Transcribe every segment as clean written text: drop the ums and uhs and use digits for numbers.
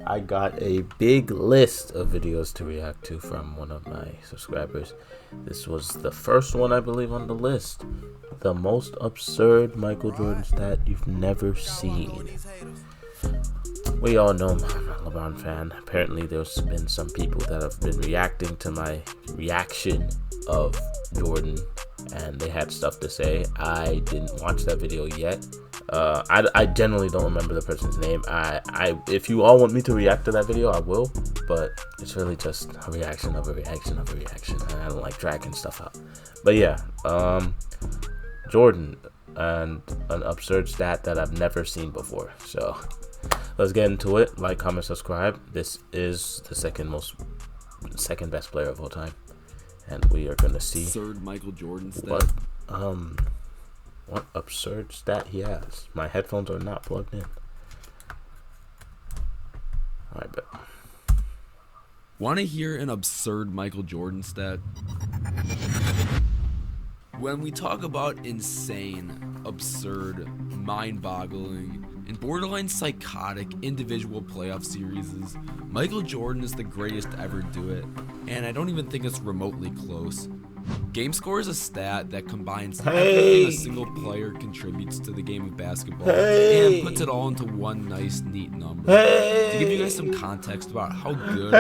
I got a big list of videos to react to from one of my subscribers. This was the first one, I believe, on the list. The most absurd Michael Jordan stat you've never seen. We all know I'm a Lebron fan. Apparently, there's been some people that have been reacting to my reaction of Jordan, and they had stuff to say. I didn't watch that video yet. I generally don't remember the person's name. If you all want me to react to that video, I will, but it's really just a reaction of a reaction of a reaction, and I don't like dragging stuff out. But yeah, Jordan, and an absurd stat that I've never seen before. So let's get into it. Like, comment, subscribe. This is the second best player of all time, and we are gonna see absurd Michael Jordan stat. What absurd stat he has. My headphones are not plugged in. Alright, bet. Want to hear an absurd Michael Jordan stat? When we talk about insane, absurd, mind-boggling, and borderline psychotic individual playoff series, Michael Jordan is the greatest to ever do it, and I don't even think it's remotely close. Game score is a stat that combines everything a single player contributes to the game of basketball and puts it all into one nice, neat number. To give you guys some context about how good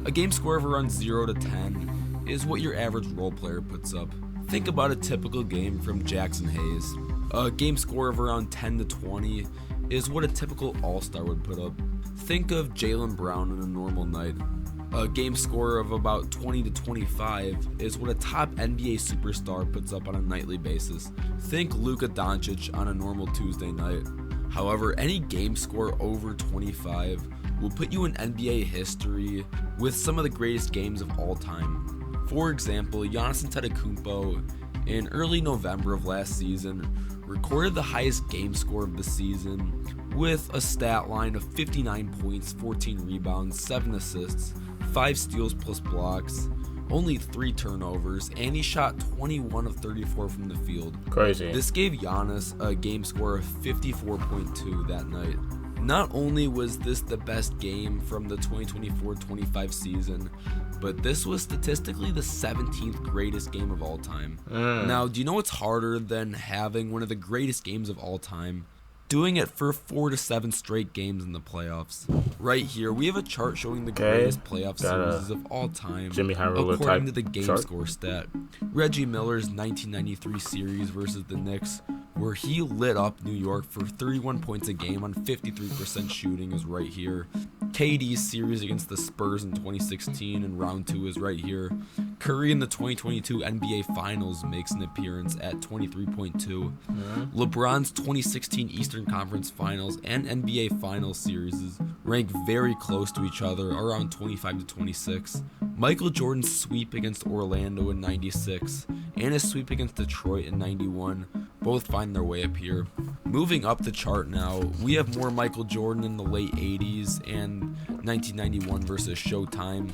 a game score of around 0 to 10 is what your average role player puts up. Think about a typical game from Jackson Hayes. A game score of around 10 to 20 is what a typical all-star would put up. Think of Jaylen Brown on a normal night. A game score of about 20 to 25 is what a top NBA superstar puts up on a nightly basis. Think Luka Doncic on a normal Tuesday night. However, any game score over 25 will put you in NBA history with some of the greatest games of all time. For example, Giannis Antetokounmpo in early November of last season recorded the highest game score of the season with a stat line of 59 points, 14 rebounds, 7 assists, 5 steals plus blocks, only 3 turnovers, and he shot 21 of 34 from the field. Crazy. This gave Giannis a game score of 54.2 that night. Not only was this the best game from the 2024-25 season, but this was statistically the 17th greatest game of all time. Now, do you know what's harder than having one of the greatest games of all time? Doing it for 4 to 7 straight games in the playoffs. Right here, we have a chart showing the greatest playoff series of all time, according to the game score stat. Reggie Miller's 1993 series versus the Knicks, where he lit up New York for 31 points a game on 53% shooting, is right here. KD's series against the Spurs in 2016 in round 2 is right here. Curry in the 2022 NBA Finals makes an appearance at 23.2. LeBron's 2016 Eastern Conference Finals and NBA Finals series rank very close to each other, around 25 to 26. Michael Jordan's sweep against Orlando in 96 and his sweep against Detroit in 91 both find their way up here. Moving up the chart now, we have more Michael Jordan in the late 80s and 1991 versus Showtime.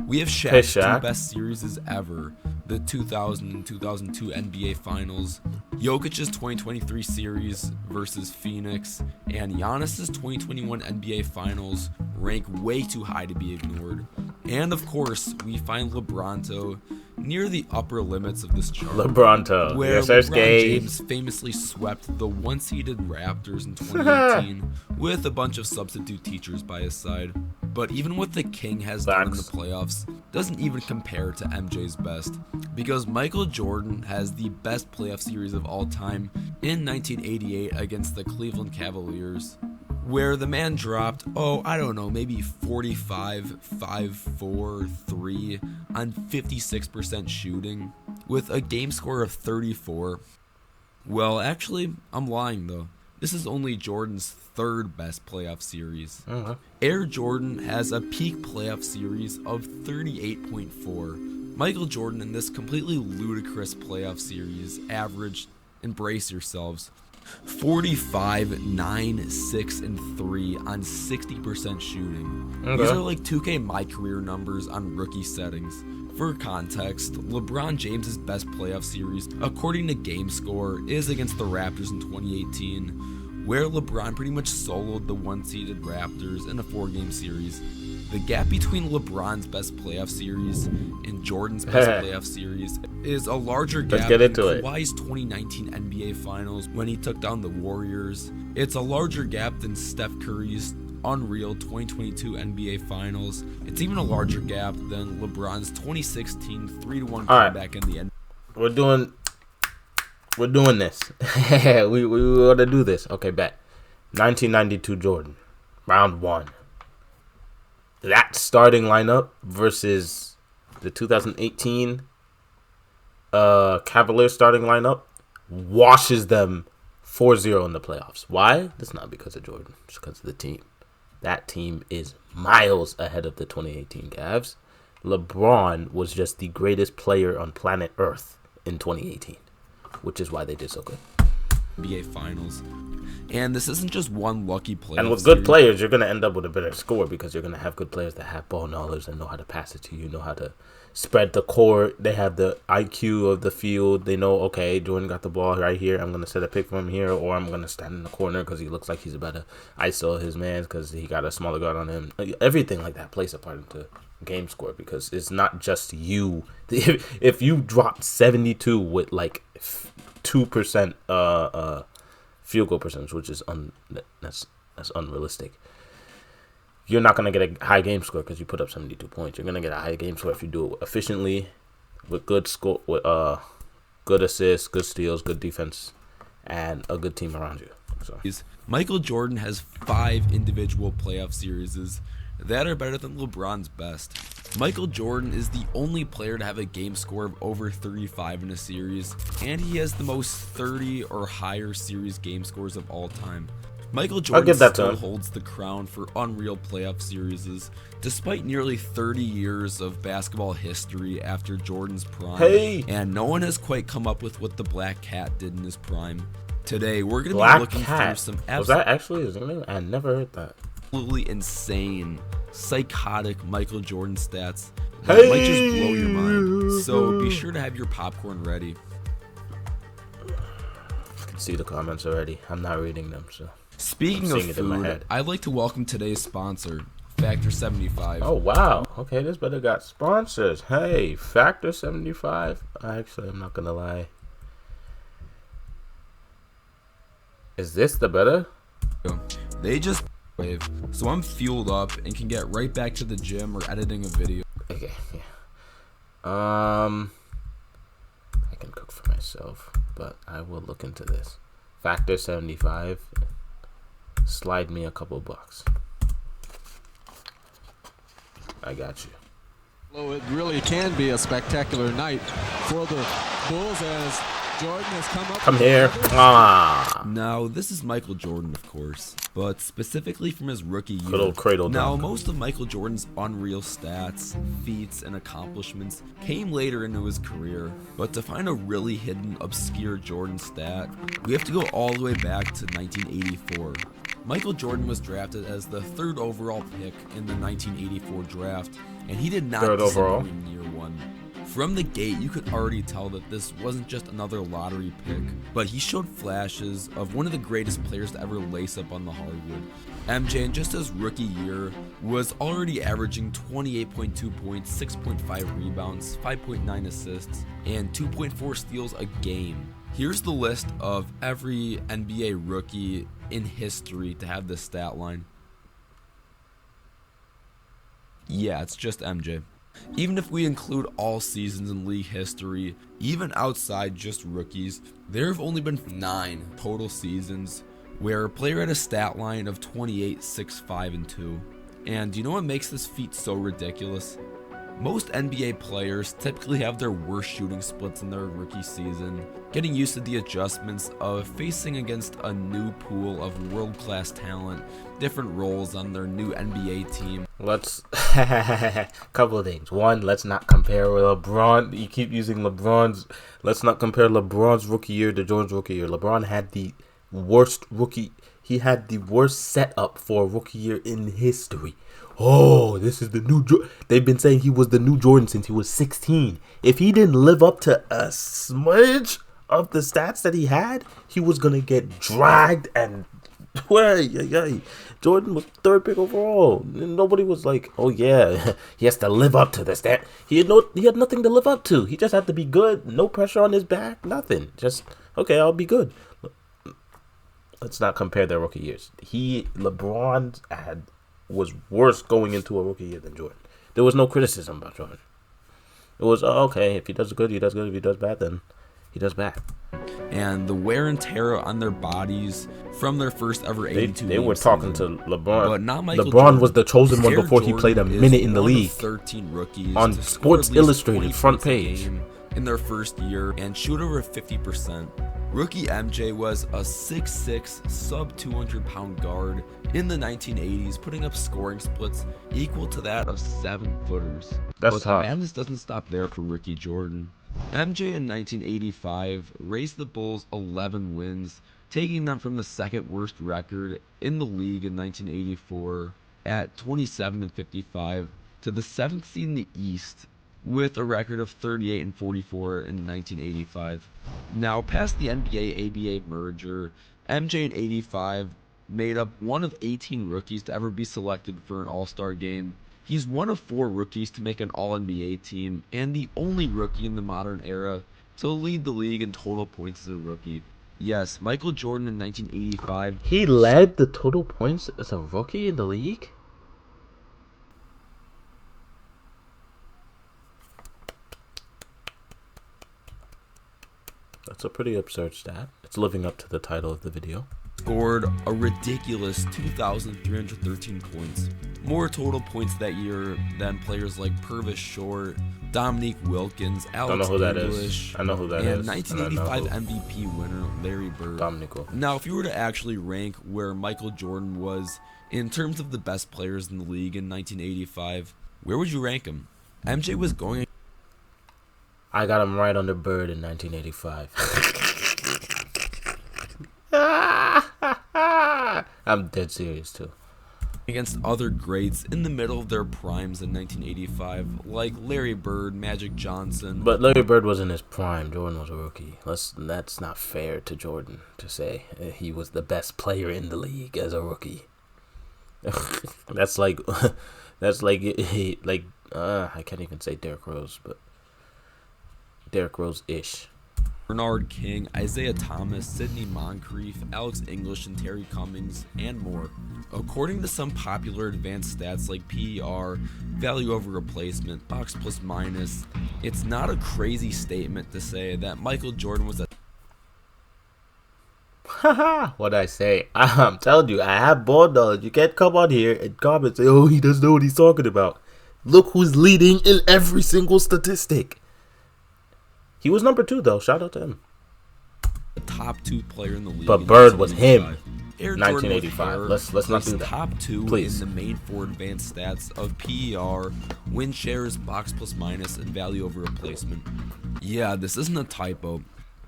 We have Shaq's 2 best series ever, the 2000 and 2002 NBA Finals, Jokic's 2023 series versus Phoenix, and Giannis's 2021 NBA Finals rank way too high to be ignored. And of course, we find LeBronto near the upper limits of this chart. LeBronto, where yes, LeBron gay. James famously swept the one-seeded Raptors in 2018 with a bunch of substitute teachers by his side. But even what the King has done in the playoffs doesn't even compare to MJ's best, because Michael Jordan has the best playoff series of all time in 1988 against the Cleveland Cavaliers, where the man dropped, maybe 45, 5, 4, 3 on 56% shooting with a game score of 34. Well, actually, I'm lying though. This is only Jordan's 3rd best playoff series. Air Jordan has a peak playoff series of 38.4. Michael Jordan in this completely ludicrous playoff series averaged, embrace yourselves, 45, 9, 6, and 3 on 60% shooting. These are like 2K My Career numbers on rookie settings. For context, LeBron James' best playoff series, according to GameScore, is against the Raptors in 2018, where LeBron pretty much soloed the one-seeded Raptors in a 4-game series. The gap between LeBron's best playoff series and Jordan's best playoff series is a larger gap than Kawhi's 2019 NBA Finals when he took down the Warriors. It's a larger gap than Steph Curry's unreal 2022 NBA Finals. It's even a larger gap than LeBron's 2016 3-1 comeback in the end. We're doing this. we want to do this. Okay, bet. 1992 Jordan, round 1. That starting lineup versus the 2018 Cavaliers starting lineup washes them 4-0 in the playoffs. Why? That's not because of Jordan. It's because of the team. That team is miles ahead of the 2018 Cavs. LeBron was just the greatest player on planet Earth in 2018, which is why they did so good. NBA Finals. And this isn't just one lucky player. And with good players, you're going to end up with a better score because you're going to have good players that have ball knowledge and know how to pass it to you, know how to spread the court. They have the IQ of the field. They know, okay, Jordan got the ball right here. I'm going to set a pick for him here, or I'm going to stand in the corner because he looks like he's about to ISO his man because he got a smaller guard on him. Everything like that plays a part into game score because it's not just you. If you drop 72 with like 2% field goal percentage, which is that's unrealistic, you're not going to get a high game score because you put up 72 points. You're going to get a high game score if you do it efficiently with good score, with good assists, good steals, good defense, and a good team around you. So Michael Jordan has 5 individual playoff series that are better than LeBron's best. Michael Jordan is the only player to have a game score of over 35 in a series, and he has the most 30 or higher series game scores of all time. Michael Jordan still holds the crown for unreal playoff series, despite nearly 30 years of basketball history after Jordan's prime, and no one has quite come up with what the Black Cat did in his prime. Today, we're going to be looking through some was that actually his name? I never heard that. Absolutely insane, psychotic Michael Jordan stats that might just blow your mind. So be sure to have your popcorn ready. I can see the comments already. I'm not reading them, so. Speaking of food, I'd like to welcome today's sponsor, Factor 75. Oh, wow. Okay, this better got sponsors. Hey, Factor 75. Actually, I'm not going to lie. Is this the better? They just wave, so I'm fueled up and can get right back to the gym or editing a video. Okay, yeah. I can cook for myself, but I will look into this. Factor 75. Slide me a couple bucks. I got you. Well, it really can be a spectacular night for the Bulls as Jordan has come up. Come here. Now, this is Michael Jordan, of course, but specifically from his rookie year. Good old cradle dunk. Now, most of Michael Jordan's unreal stats, feats, and accomplishments came later into his career, but to find a really hidden, obscure Jordan stat, we have to go all the way back to 1984. Michael Jordan was drafted as the 3rd overall pick in the 1984 draft, and he did not disappoint in year 1. From the gate, you could already tell that this wasn't just another lottery pick, but he showed flashes of one of the greatest players to ever lace up on the hardwood. MJ, in just his rookie year, was already averaging 28.2 points, 6.5 rebounds, 5.9 assists, and 2.4 steals a game. Here's the list of every NBA rookie in history to have this stat line. Yeah, it's just MJ. Even if we include all seasons in league history, even outside just rookies, there have only been 9 total seasons where a player had a stat line of 28, 6, 5, and 2. And do you know what makes this feat so ridiculous? Most NBA players typically have their worst shooting splits in their rookie season, getting used to the adjustments of facing against a new pool of world-class talent, different roles on their new NBA team. Let's couple of things. One, let's not compare LeBron. You keep using LeBron's. Let's not compare LeBron's rookie year to Jordan's rookie year. LeBron had the worst rookie. He had the worst setup for a rookie year in history. Oh, this is the new Jordan. They've been saying he was the new Jordan since he was 16. If he didn't live up to a smudge of the stats that he had, he was going to get dragged and Yeah. Jordan was third pick overall. Nobody was like, oh yeah, he has to live up to this. That he had nothing to live up to. He just had to be good. No pressure on his back. Nothing. Just okay. I'll be good. Let's not compare their rookie years. LeBron was worse going into a rookie year than Jordan. There was no criticism about Jordan. It was okay. If he does good, he does good. If he does bad, then he does bad. And the wear and tear on their bodies from their first ever 82 They were talking to LeBron. But not Michael LeBron Jordan. was the chosen one Air before he played a Jordan minute is in the one of league. 13 rookies On to score Sports at least Illustrated 20 front points a page. game in their first year and shoot over 50%. Rookie MJ was a 6'6", sub 200-pound guard in the 1980s, putting up scoring splits equal to that of 7-footers. That's but tough. the madness doesn't stop there for rookie Jordan. MJ in 1985 raised the Bulls 11 wins, taking them from the second worst record in the league in 1984 at 27-55 to the 7th seed in the East with a record of 38-44 in 1985. Now, past the NBA-ABA merger, MJ in 85 made up one of 18 rookies to ever be selected for an All-Star game. He's one of 4 rookies to make an All-NBA team, and the only rookie in the modern era to lead the league in total points as a rookie. Yes, Michael Jordan in 1985. He led the total points as a rookie in the league? That's a pretty absurd stat. It's living up to the title of the video. Scored a ridiculous 2,313 points. More total points that year than players like Purvis Short, Dominique Wilkins, Alex English, I know who that is. And 1985 MVP winner Larry Bird. Dominique Wilkins. Now, if you were to actually rank where Michael Jordan was in terms of the best players in the league in 1985, where would you rank him? MJ was going... I got him right under Bird in 1985. I'm dead serious too. Against other greats in the middle of their primes in 1985, like Larry Bird, Magic Johnson. But Larry Bird was in his prime. Jordan was a rookie. That's not fair to Jordan to say he was the best player in the league as a rookie. that's like I can't even say Derrick Rose, but Derrick Rose-ish. Bernard King, Isaiah Thomas, Sidney Moncrief, Alex English, and Terry Cummings, and more. According to some popular advanced stats like PER, value over replacement, box plus minus, it's not a crazy statement to say that Michael Jordan was a... Haha, what'd I say? I'm telling you, I have ball knowledge. You can't come on here and comment and say, oh, he doesn't know what he's talking about. Look who's leading in every single statistic. He was number 2, though. Shout out to him. The top 2 player in the league. But Bird was him. Air 1985. Let's not do that. Top 2 Please. in the main 4 advanced stats of PER, win shares, box plus minus, and value over replacement. Yeah, this isn't a typo.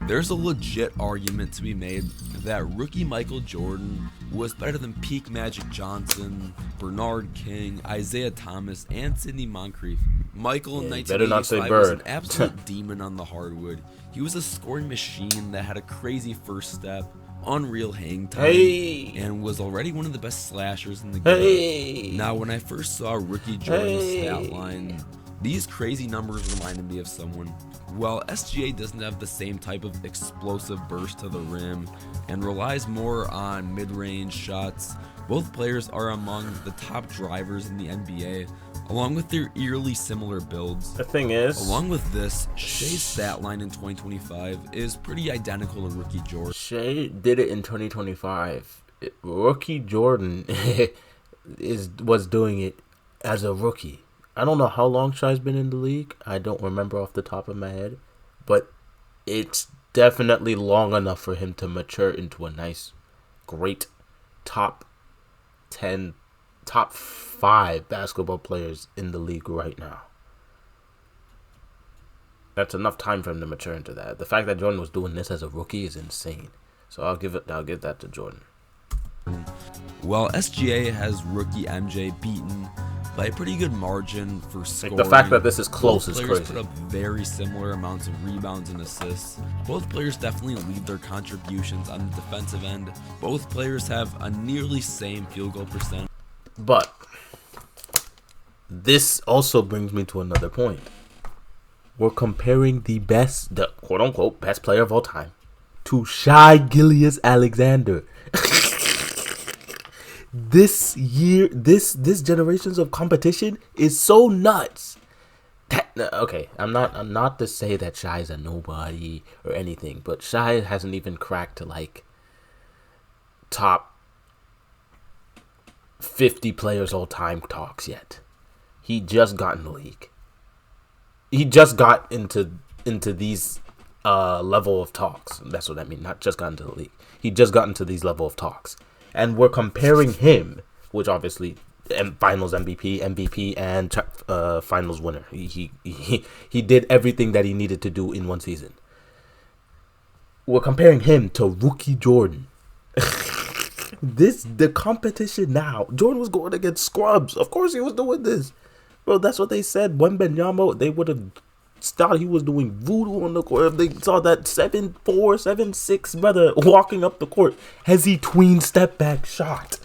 There's a legit argument to be made that rookie Michael Jordan was better than peak Magic Johnson, Bernard King, Isaiah Thomas, and Sidney Moncrief. Michael in 1985 was an absolute demon on the hardwood. He was a scoring machine that had a crazy first step, unreal hang time, and was already one of the best slashers in the game. Now, when I first saw rookie Jordan's stat line, these crazy numbers reminded me of someone. While SGA doesn't have the same type of explosive burst to the rim and relies more on mid-range shots, both players are among the top drivers in the NBA, along with their eerily similar builds. The thing is, along with this, Shea's stat line in 2025 is pretty identical to rookie Jordan. Shea did it in 2025. Rookie Jordan was doing it as a rookie. I don't know how long Shai's been in the league. I don't remember off the top of my head. But it's definitely long enough for him to mature into a nice, great top 10, top 5 basketball players in the league right now. That's enough time for him to mature into that. The fact that Jordan was doing this as a rookie is insane. So I'll give that to Jordan. While SGA has rookie MJ beaten by a pretty good margin for scoring. the fact that this is close is Both players crazy. put up very similar amounts of rebounds and assists. Both players definitely lead their contributions on the defensive end. Both players have a nearly same field goal percentage. But this also brings me to another point. We're comparing the quote-unquote best player of all time to Shai Gilgeous-Alexander. This generations of competition is so nuts. Okay, I'm not to say that Shai's a nobody or anything, but Shai hasn't even cracked to like top 50 players all time talks yet. He just got in the league. He just got into these level of talks. That's what I mean. Not just got into the league. He just got into these level of talks. And we're comparing him, which obviously Finals MVP, and Finals winner. He did everything that he needed to do in one season. We're comparing him to rookie Jordan. The competition now. Jordan was going against scrubs. Of course he was doing this. Bro, that's what they said. Wembanyama, they would have thought he was doing voodoo on the court if they saw that 7'4", 7'6" brother walking up the court. Hezzy tween step back shot.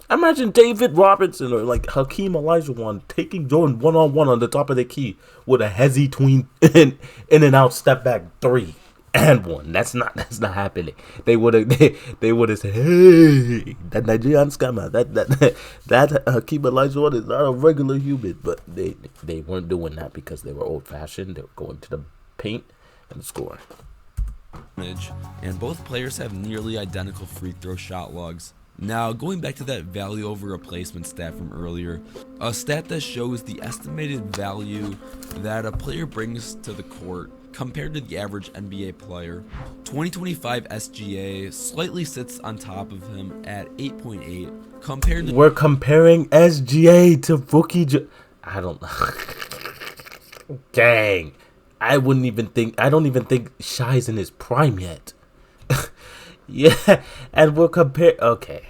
Imagine David Robinson or like Hakeem Olajuwon taking Jordan one-on-one on the top of the key with a Hezzy tween in and out step back 3 and 1. That's not happening. They would have said, hey, that Nigerian scammer, that Hakeem Olajuwon is not a regular human. But they weren't doing that because they were old fashioned. They were going to the paint and scoring. And both players have nearly identical free throw shot logs. Now, going back to that value over replacement stat from earlier, a stat that shows the estimated value that a player brings to the court compared to the average NBA player. 2025 SGA slightly sits on top of him at 8.8 compared to... We're comparing SGA to rookie I don't know. Dang. I don't even think Shai's in his prime yet. Yeah, and we'll compare. Okay.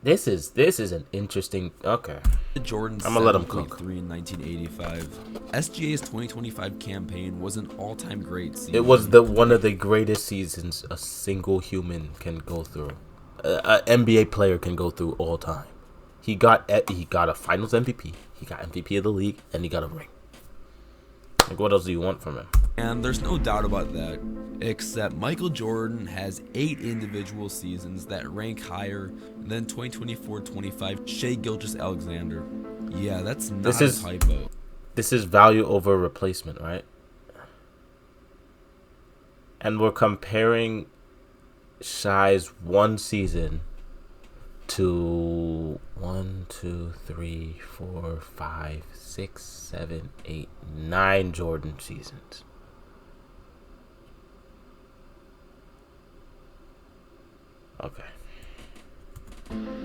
This is an interesting. Okay. Jordan's I'm gonna let him cook. 7.3 in 1985. SGA's 2025 campaign was an all-time great season. It was one of the greatest seasons a single human can go through. An NBA player can go through all time. He got a Finals MVP. He got MVP of the league, and he got a ring. Like, what else do you want from him? And there's no doubt about that, except Michael Jordan has 8 individual seasons that rank higher than 2024-25 Shai Gilgeous-Alexander. Yeah, that's not a typo. This is value over replacement, right? And we're comparing Shai's one season to 1, 2, 3, 4, 5, 6, 7, 8, 9 Jordan seasons. Okay.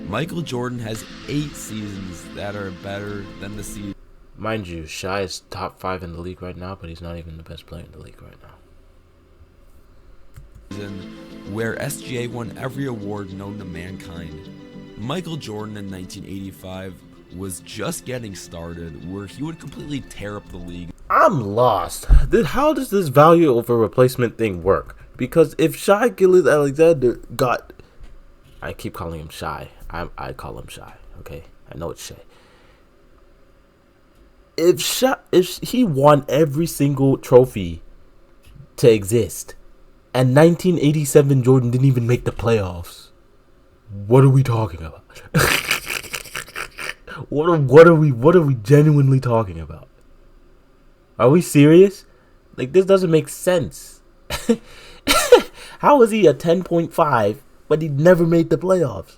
Michael Jordan has 8 seasons that are better than the season. Mind you, Shai is top 5 in the league right now, but he's not even the best player in the league right now. Where SGA won every award known to mankind. Michael Jordan in 1985 was just getting started, where he would completely tear up the league. I'm lost. How does this value over replacement thing work? Because if Shai Gilgeous-Alexander got... I keep calling him Shai. I call him Shai, okay? I know it's Shai. If he won every single trophy to exist, and 1987 Jordan didn't even make the playoffs, what are we talking about? What are we genuinely talking about? Are we serious? Like, this doesn't make sense. How is he a 10.5 but he never made the playoffs?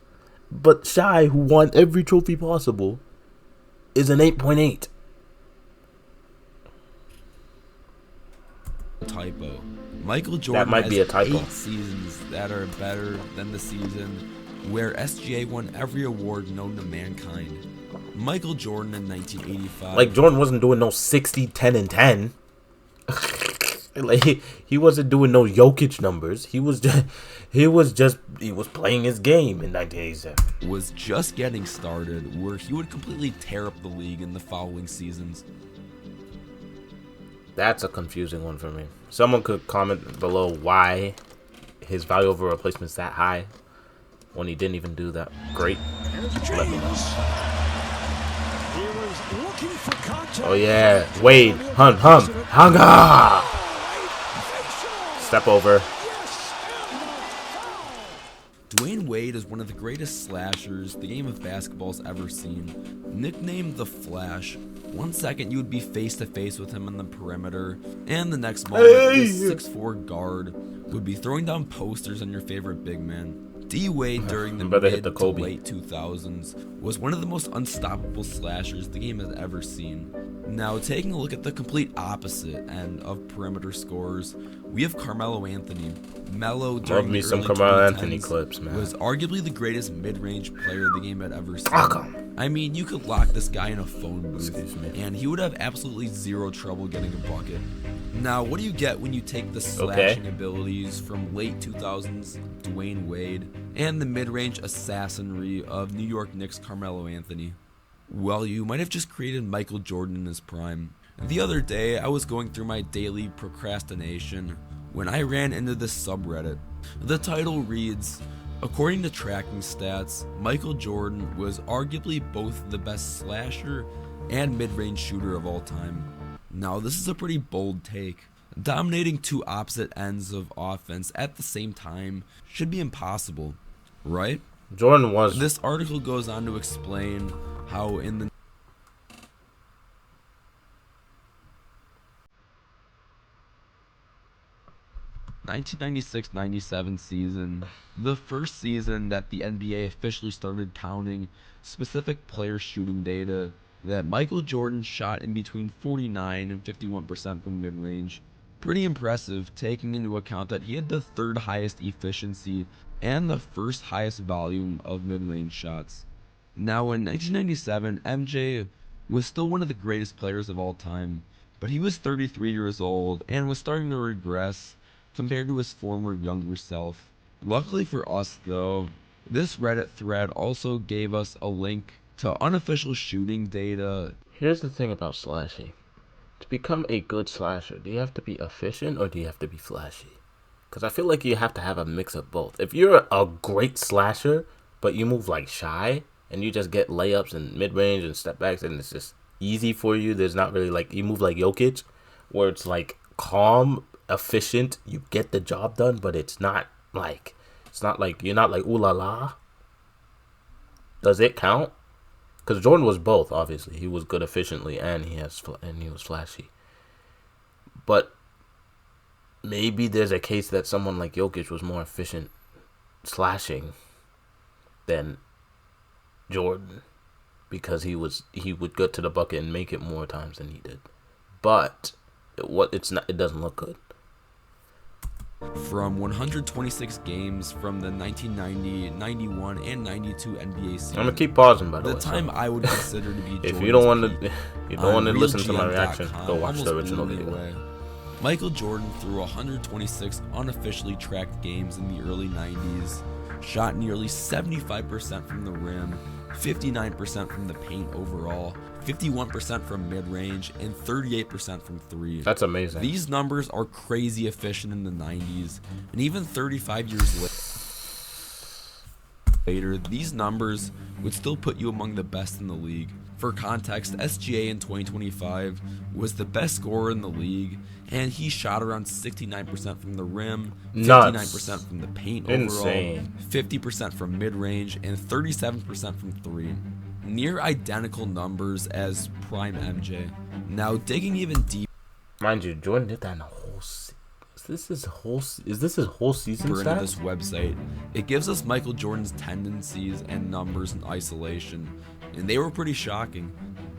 But Shai, who won every trophy possible, is an 8.8. Typo. Michael Jordan that might be a typo. 8 seasons that are better than the season where SGA won every award known to mankind. Michael Jordan in 1985. Like, Jordan wasn't doing no 60, 10, and 10. Like he wasn't doing no Jokic numbers. He was playing his game in 1987. Was just getting started, where he would completely tear up the league in the following seasons. That's a confusing one for me. Someone could comment below why his value over replacement is that high when he didn't even do that great. Let me know. Oh yeah, Wade, Hanga. Step over. Dwayne Wade is one of the greatest slashers the game of basketball's ever seen. Nicknamed the Flash, 1 second you would be face to face with him on the perimeter, and the next moment this 6'4" guard would be throwing down posters on your favorite big man. D Wade during the mid to late 2000s was one of the most unstoppable slashers the game has ever seen. Now, taking a look at the complete opposite end of perimeter scorers, we have Carmelo Anthony. Melo during the early 2010s was arguably the greatest mid-range player the game had ever seen. I mean, you could lock this guy in a phone booth, and he would have absolutely zero trouble getting a bucket. Now, what do you get when you take the slashing abilities from late 2000s Dwayne Wade and the mid-range assassinry of New York Knicks Carmelo Anthony? Well, you might have just created Michael Jordan in his prime. The other day, I was going through my daily procrastination when I ran into this subreddit. The title reads, according to tracking stats, Michael Jordan was arguably both the best slasher and mid-range shooter of all time. Now, this is a pretty bold take. Dominating two opposite ends of offense at the same time should be impossible, right? Jordan was. This article goes on to explain how in the 1996-97 season, the first season that the NBA officially started counting specific player shooting data, that Michael Jordan shot in between 49 and 51% from mid-range. Pretty impressive, taking into account that he had the third highest efficiency and the first highest volume of mid-range shots. Now, in 1997, MJ was still one of the greatest players of all time, but he was 33 years old and was starting to regress compared to his former younger self. Luckily for us, though, this Reddit thread also gave us a link to unofficial shooting data. Here's the thing about slashing. To become a good slasher, do you have to be efficient or do you have to be flashy? Because I feel like you have to have a mix of both. If you're a great slasher, but you move like shy, and you just get layups and mid-range and step backs, and it's just easy for you, there's not really like, you move like Jokic, where it's like calm, efficient, you get the job done, but it's not like you're not like ooh la la. Does it count? Because Jordan was both. Obviously, he was good efficiently, and he was flashy. But maybe there's a case that someone like Jokic was more efficient slashing than Jordan, because he would get to the bucket and make it more times than he did. But it doesn't look good. From 126 games from the 1990, 91, and 92 NBA season. I'm gonna keep pausing, by the way. The time I would consider to be if you don't want to listen to my reaction, go watch the original video. Michael Jordan threw 126 unofficially tracked games in the early 90s, shot nearly 75% from the rim, 59% from the paint overall, 51% from mid-range, and 38% from three. That's amazing. These numbers are crazy efficient in the 90s, and even 35 years later, these numbers would still put you among the best in the league. For context, SGA in 2025 was the best scorer in the league, and he shot around 69% from the rim, 59% from the paint overall, 50% from mid-range, and 37% from three. Near identical numbers as prime MJ. Now, digging even deeper, mind you, Jordan did that in a whole season. Is this his whole season into stats? this website, it gives us Michael Jordan's tendencies and numbers in isolation, and they were pretty shocking.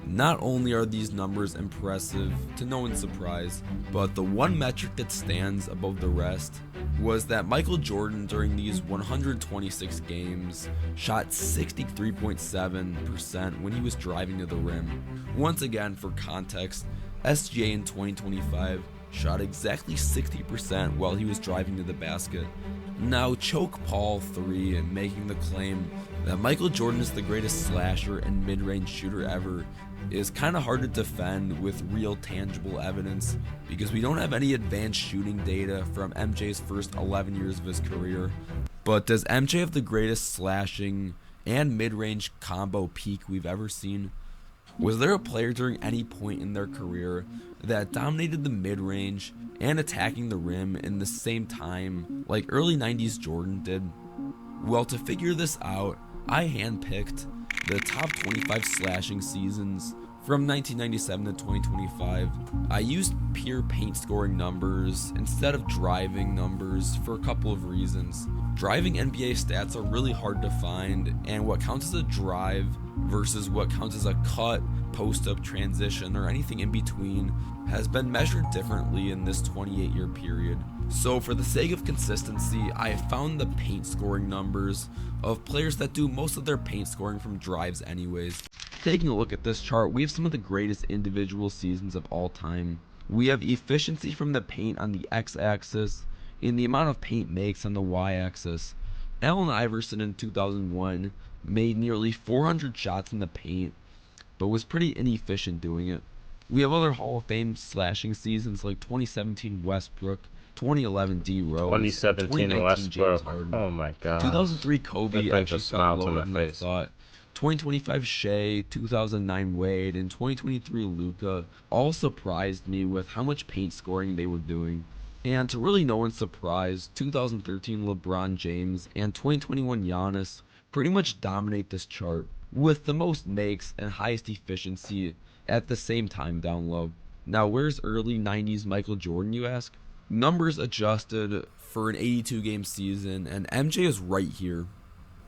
Not only are these numbers impressive to no one's surprise, but the one metric that stands above the rest was that Michael Jordan during these 126 games shot 63.7% when he was driving to the rim. Once again, for context, SGA in 2025 shot exactly 60% while he was driving to the basket. Now, choke Paul 3 and making the claim that Michael Jordan is the greatest slasher and mid-range shooter ever is kind of hard to defend with real tangible evidence because we don't have any advanced shooting data from MJ's first 11 years of his career. But does MJ have the greatest slashing and mid-range combo peak we've ever seen? Was there a player during any point in their career that dominated the mid-range and attacking the rim in the same time like early 90s Jordan did? Well, to figure this out, I handpicked the top 25 slashing seasons from 1997 to 2025. I used pure paint scoring numbers instead of driving numbers for a couple of reasons. Driving NBA stats are really hard to find, and what counts as a drive versus what counts as a cut, post-up, transition, or anything in between has been measured differently in this 28-year period. So for the sake of consistency, I found the paint scoring numbers of players that do most of their paint scoring from drives anyways. Taking a look at this chart, we have some of the greatest individual seasons of all time. We have efficiency from the paint on the x-axis and the amount of paint makes on the y-axis. Allen Iverson in 2001 made nearly 400 shots in the paint, but was pretty inefficient doing it. We have other Hall of Fame slashing seasons like 2017 Westbrook, 2011 D Rose, 2017 Westbrook. Oh my god. 2003 Kobe That brings actually a smile got to lower my than I face. thought. 2025 Shea, 2009 Wade, and 2023 Luka all surprised me with how much paint scoring they were doing. And to really no one's surprise, 2013 LeBron James and 2021 Giannis pretty much dominate this chart, with the most makes and highest efficiency at the same time down low. Now, where's early 90s Michael Jordan, you ask? Numbers adjusted for an 82-game season, and MJ is right here.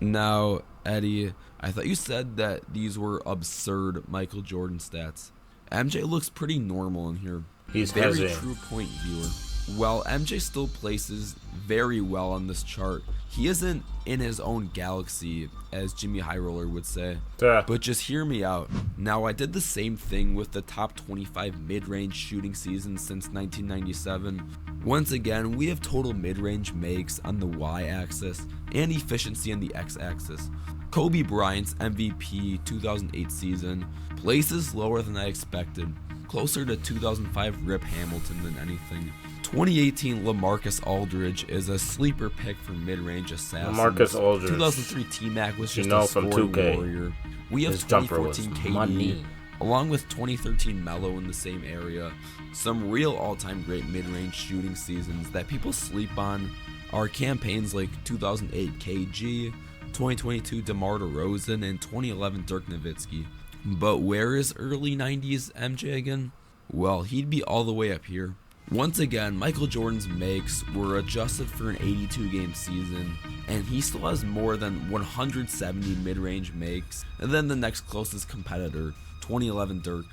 Now, Eddie, I thought you said that these were absurd Michael Jordan stats. MJ looks pretty normal in here. He's very busy. true point, viewer. While MJ still places very well on this chart, he isn't in his own galaxy, as Jimmy High Roller would say. Duh. But just hear me out. Now, I did the same thing with the top 25 mid-range shooting seasons since 1997. Once again, we have total mid-range makes on the y-axis and efficiency on the x-axis. Kobe Bryant's MVP 2008 season places lower than I expected, closer to 2005 Rip Hamilton than anything. 2018 LaMarcus Aldridge is a sleeper pick for mid-range assassins. LaMarcus Aldridge. 2003 T-Mac was just You know a from scoring 2K, warrior. We have his jumper was 2014 KD, money. along with 2013 Melo in the same area. Some real all-time great mid-range shooting seasons that people sleep on are campaigns like 2008 KG, 2022 DeMar DeRozan, and 2011 Dirk Nowitzki. But where is early 90s MJ again? Well, he'd be all the way up here. Once again, Michael Jordan's makes were adjusted for an 82-game season, and he still has more than 170 mid-range makes than the next closest competitor, 2011 Dirk,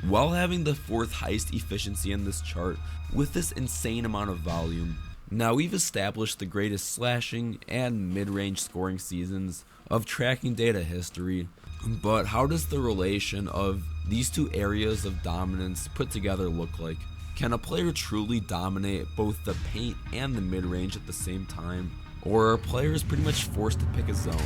while having the fourth highest efficiency in this chart with this insane amount of volume. Now, we've established the greatest slashing and mid-range scoring seasons of tracking data history, but how does the relation of these two areas of dominance put together look like? Can a player truly dominate both the paint and the mid-range at the same time? Or are players pretty much forced to pick a zone?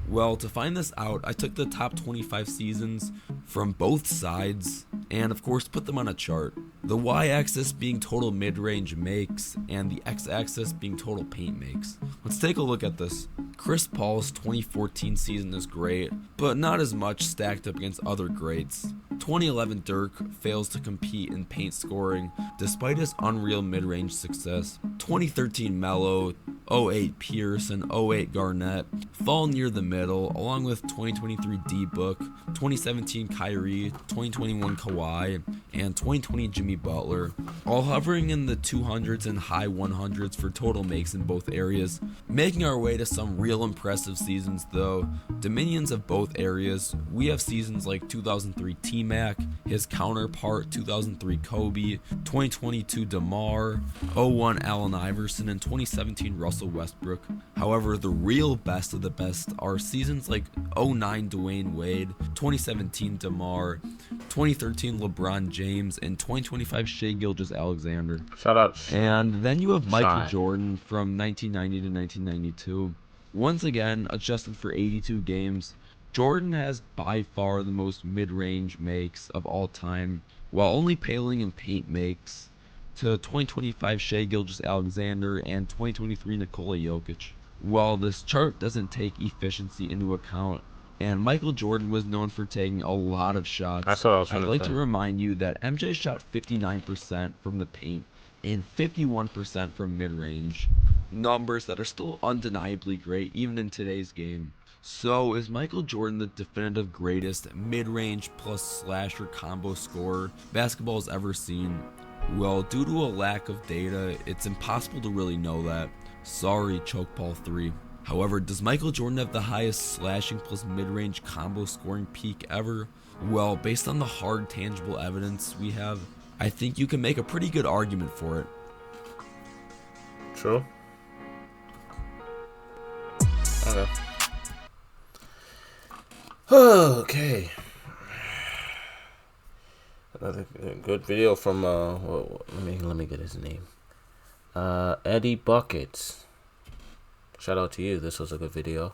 Well, to find this out, I took the top 25 seasons from both sides and of course put them on a chart. The y-axis being total mid-range makes and the x-axis being total paint makes. Let's take a look at this. Chris Paul's 2014 season is great, but not as much stacked up against other greats. 2011 Dirk fails to compete in paint scoring despite his unreal mid-range success. 2013 Melo, 08 Pierce, and 08 Garnett fall near the middle, along with 2023 D-Book, 2017 Kyrie, 2021 Kawhi, and 2020 Jimmy Butler, all hovering in the 200s and high 100s for total makes in both areas. Making our way to some real impressive seasons though, dominions of both areas, we have seasons like 2003 T-Mac, Mac, his counterpart 2003 Kobe, 2022 DeMar, '01 Allen Iverson, and 2017 Russell Westbrook. However, the real best of the best are seasons like '09 Dwayne Wade, 2017 DeMar, 2013 LeBron James, and 2025 Shai Gilgeous-Alexander. Shout out. And then you have Michael Shai. Jordan from 1990 to 1992. Once again, adjusted for 82 games, Jordan has by far the most mid-range makes of all time, while only paling in paint makes to 2025 Shai Gilgeous-Alexander and 2023 Nikola Jokic. While this chart doesn't take efficiency into account, and Michael Jordan was known for taking a lot of shots, That's what I was I'd trying like to to say. remind you that MJ shot 59% from the paint and 51% from mid-range, numbers that are still undeniably great even in today's game. So is Michael Jordan the definitive greatest mid-range plus slasher combo scorer basketball's ever seen? Well, due to a lack of data, it's impossible to really know that. Sorry, Chokeball 3. However, does Michael Jordan have the highest slashing plus mid-range combo scoring peak ever? Well, based on the hard tangible evidence we have, I think you can make a pretty good argument for it. True. Okay. Okay. Another good video from let me get his name. Eddie Buckets. Shout out to you. This was a good video.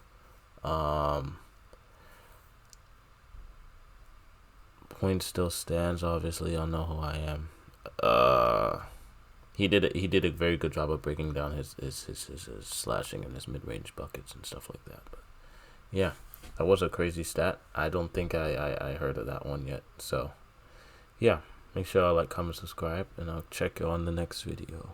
Point still stands. Obviously, y'all know who I am. He did a very good job of breaking down his slashing and his mid-range buckets and stuff like that. But yeah, that was a crazy stat. I don't think I heard of that one yet. So yeah, make sure I like, comment, subscribe, and I'll check you on the next video.